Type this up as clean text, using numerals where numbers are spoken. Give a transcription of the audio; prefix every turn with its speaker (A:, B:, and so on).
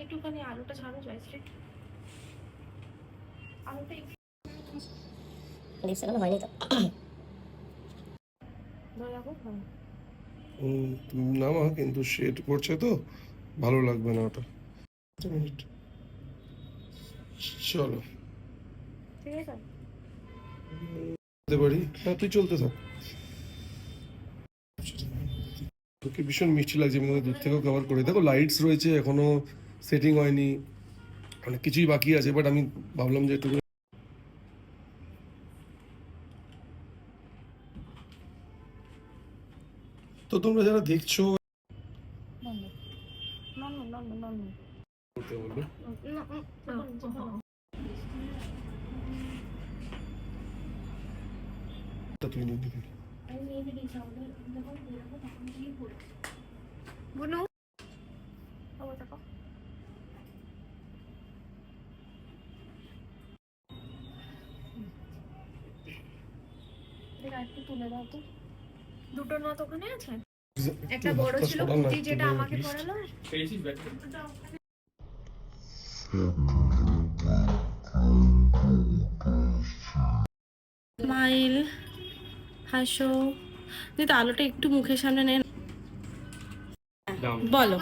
A: একটুখানি আলোটা ছাড়ো জয়শ্রী, আলোটা
B: লিপস্টিক হয়নি তো
C: নামা, কিন্তু শেড করছে তো ভালো লাগবে না ওটা। মিনিট, চলো
A: ঠিক আছে
C: যেতে পারি। হ্যাঁ তুই চলতে থাক। তোকে ভীষণ মিষ্টি লাগছে, আমি তোকে দূর থেকেও কভার করি। দেখো লাইটস রয়েছে, এখনো সেটিং হয়নি, অনেক কিছুই বাকি আছে, বাট আমি ভাবলাম যে একটু। তো তোমরা যারা দেখছো বলতে বলবে তা তুই নিবি।
A: বুনু একটু তুলে দাও তো, দুটো নথ ওখানে আছে, একটা বড় ছিল পুঁতি যেটা আমাকে পড়ালো। স্মাইল, হাসো। দিদি আলোটা একটু মুখের সামনে নেন, বলো।